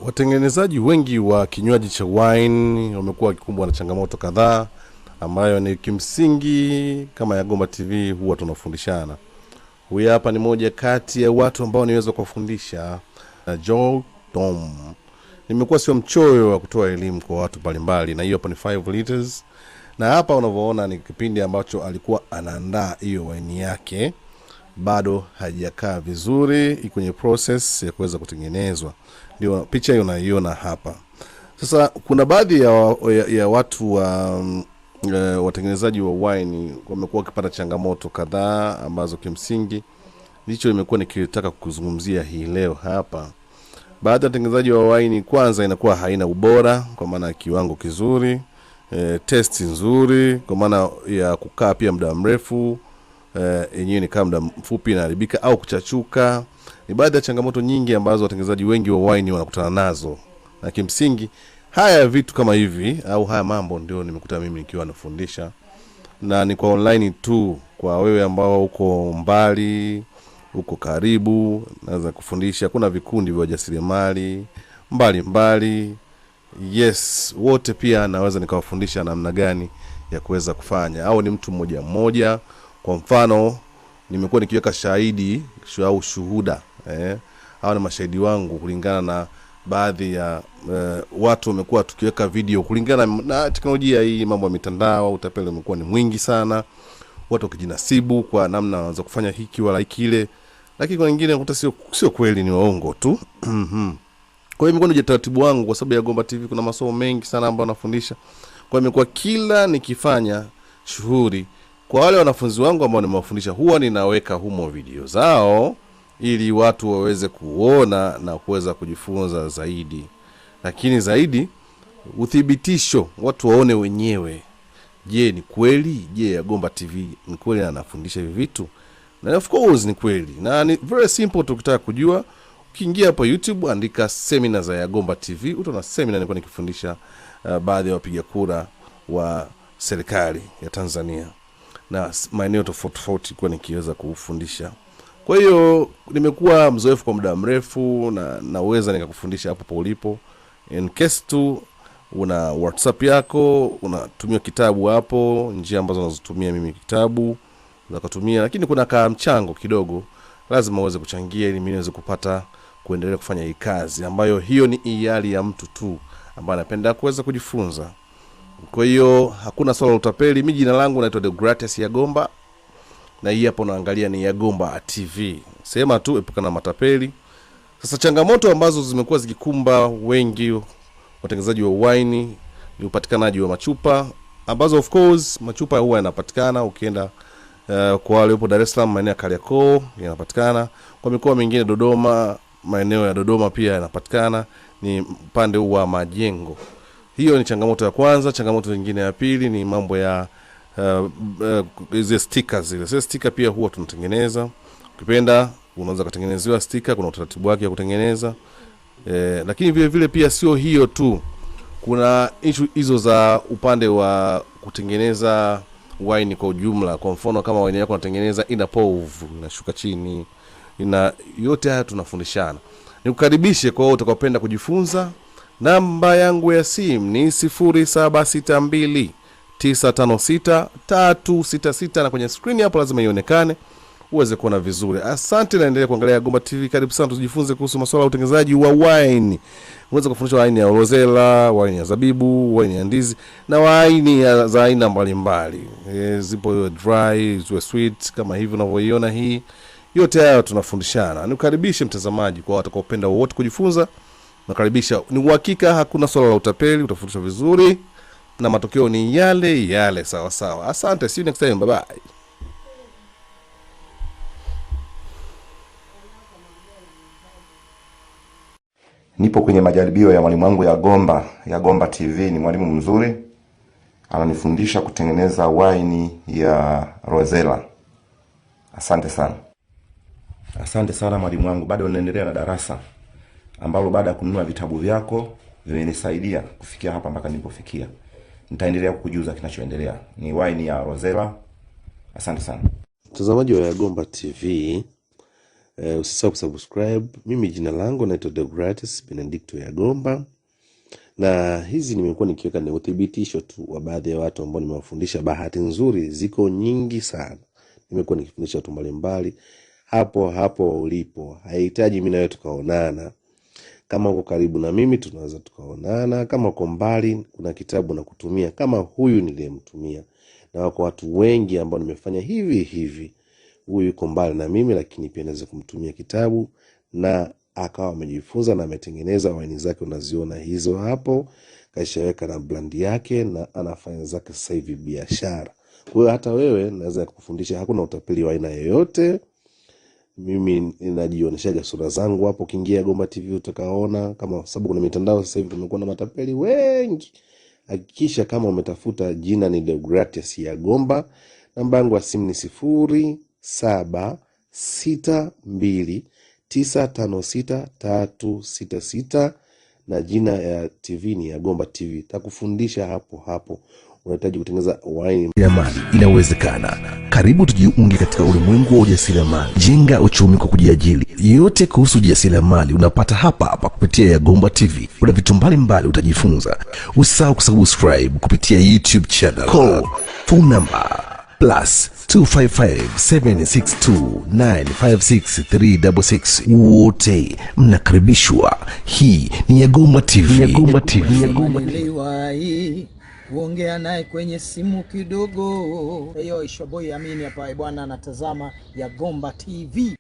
Watengenezaji wengi wa kinywaji cha wine wamekuwa wakikumbwa na changamoto kadhaa ambayo ni kimsingi kama Yagomba TV huwa tunafundishana. Huyu hapa ni moja kati ya watu ambao niweza kufundisha, Joel Dom. Nimekuwa sio mchoyo wa kutoa elimu kwa watu mbalimbali, na hiyo hapa ni 5 liters. Na hapa unavyoona ni kipindi ambacho alikuwa anaandaa hiyo wine yake. Bado hajakaa vizuri, iko kwenye process ya kuweza kutengenezwa. Ndio picha hiyo unaiona hapa. Sasa kuna baadhi ya watu watengenezaji wa wine wamekuwa wakipata changamoto kadhaa ambazo kimsingi ndicho nimekuwa nikitaka kuzungumzia hii leo hapa. Baadhi ya watengenezaji wa wine kwanza inakuwa haina ubora kwa maana kiwango kizuri, testi nzuri kwa maana ya kukaa pia muda mrefu, yenyewe ni kama muda mfupi inaharibika au kuchachuka. Ni baadhi ya changamoto nyingi ambazo watengenezaji wengi wa wine wanakutana nazo. Na kimsingi haya vitu kama hivi au haya mambo ndio nimekuta mimi nikiwa nafundisha, na ni kwa online tu. Kwa wewe ambao uko mbali, uko karibu, naweza kufundisha. Kuna vikundi vya wajasiriamali mbali, yes, wote pia naweza nikawafundisha namna gani ya kuweza kufanya, au ni mtu mmoja mmoja. Kwa mfano nimekuwa nikiweka shahidi au shuhuda, hao ni mashahidi wangu kulingana na baadhi ya watu wamekuwa tukiweka video kulingana na teknolojia hii. Mambo ya mitandao, utapeli umekuwa ni mwingi sana, watu wakijinasibu kwa namna wanaweza kufanya hiki wala kile, lakini kwa wengine unakuta sio kweli, ni waongo tu. Kwa hiyo imekuwa ni taratibu wangu, kwa sababu ya Yagomba TV kuna masomo mengi sana ambayo nafundisha. Kwa hiyo imekuwa kila nikifanya shughuli kwa wale wanafunzi wangu ambao nimewafundisha, huwa ninaweka humo video zao ili watu waweze kuona na kuweza kujifunza zaidi. Lakini zaidi uthibitisho, watu waone wenyewe. Je, ni kweli? Je, Yagomba TV ni kweli anafundisha hivi vitu? Na of course ni kweli. Na ni very simple, tukitaka kujua, ukiingia hapo YouTube andika seminar za Yagomba TV, utaona seminar nilikuwa nikifundisha baadhi ya wapiga kura wa serikali ya Tanzania na maeneo tofauti kwa nikiweza kufundisha. Kwa hiyo nimekuwa mzoefu kwa muda mrefu na naweza nikakufundisha hapo ulipo. In case tu una WhatsApp yako, unatumia kitabu hapo, njia ambazo nazotumia mimi kitabu za kutumia, lakini kuna kama mchango kidogo lazima uweze kuchangia ili mimi niweze kupata kuendelea kufanya hii kazi ambayo hiyo ni hiari ya mtu tu ambaye anapenda kuweza kujifunza. Kwa hiyo hakuna swala la utapeli. Mimi jina langu naitwa Deogratias Yagomba, na hii hapo unaangalia ni Yagomba TV. Sema tu epuka na matapeli. Sasa changamoto ambazo zimekuwa zikikumba wengi watengenezaji wa wine ni upatikanaji wa machupa, ambazo of course machupa huwa yanapatikana ukienda kwa wale upo Dar es Salaam, maeneo ya Kariakoo yanapatikana. Kwa mikoa mingine Dodoma, maeneo ya Dodoma pia yanapatikana, ni upande wa majengo. Hiyo ni changamoto ya kwanza. Changamoto nyingine ya pili ni mambo ya hizo stickers zile. Sasa sticker pia huwa tunatengeneza. Ukipenda unaweza kutengenezewa sticker, kuna utaratibu wake wa kutengeneza. Lakini vile vile pia sio hiyo tu. Kuna issue hizo za upande wa kutengeneza wine kwa ujumla. Kwa mfano kama wine yako unatengeneza ina povu, inashuka chini, yote haya tunafundishana. Nikukaribishe kwa wote utakapenda kujifunza. Namba yangu ya simu ni 0762 956 366, na kwenye screen hapo lazima ionekane uweze kuona vizuri. Asante, na endelea kuangalia Yagomba TV. Karibu sana tujifunze kuhusu masuala ya utengenezaji wa wine. Unaweza kufundishwa wine ya rosella, wine ya zabibu, wine ya ndizi na wine za aina mbalimbali. Zipo dry, zipo sweet kama hivi unavyoiona hii. Yote haya tunafundishana. Nikukaribishe mtazamaji, kwa watakaopenda wote kujifunza. Nakaribisha. Ni uhakika hakuna swala la utapeli, utafundishwa vizuri na matokeo ni yale sawa sawa. Asante, see you next time, bye bye. Nipo kwenye majaribio ya mwalimu wangu Yagomba TV. Ni mwalimu mzuri, ananifundisha kutengeneza wine ya rosella. Asante sana. Asante sana mwalimu wangu. Bado naendelea na darasa ambalo baada ya kununua vitabu vyako vimenisaidia kufikia hapa mpaka nilipofikia. Nitaendelea kukujuza kinachoendelea. Ni wine ya rosella. Asante sana. Mtazamaji wa Yagomba TV, Usisahau kusubscribe. Mimi jina langu naitwa Deogratis Benedicto Yagomba, na hizi nimekuwa nikiweka ni uthibitisho tu wa baadhi ya watu ambao nimewafundisha. Bahati nzuri ziko nyingi sana. Nimekuwa nikifundisha watu mbalimbali hapo ulipo. Haihitaji mimi na wewe tukaonana. Kama uko karibu na mimi tunaweza tukaonana. Kama uko mbali kuna kitabu na kutumia kama huyu niliyemtumia. Na wako watu wengi ambao nimefanya hivi. Huyu yuko mbali na mimi lakini pia naweza kumtumia kitabu na akawa amejifunza na ametengeneza wine zake. Unaziona hizo hapo, kaishaweka na brand yake na anafanya zake sasa hivi biashara. Kwa hiyo hata wewe naweza kukufundisha, hakuna utapeli wa aina yoyote. Mimi ninajionyeshaga sura zangu hapo. Ukiingia Gomba TV utakaona, kama sababu kuna mitandao sasa hivi tumekuwa na matapeli wengi. Hakikisha kama umetafuta jina ni Deogratis Yagomba. Namba yangu ya simu ni 0762956366 na jina ya TV ni Yagomba TV. Takufundisha hapo. Unahitaji kutengeneza wine. Ujasiriamali inawezekana. Karibu tujiunge katika ulimwengu wa ujasiriamali. Jenga uchumi kwa kujiajiri. Yote kuhusu ujasiriamali unapata hapa kupitia Yagomba TV. Kuna vitu mbalimbali utajifunza. Usisahau kusubscribe kupitia YouTube channel. Call phone number +255-762-956-366. Wote mnakaribishwa. Hii ni Yagomba TV. Yagomba TV. Kuongea naye kwenye simu kidogo. Ishoboy Amini hapa bwana anatazama Yagomba TV.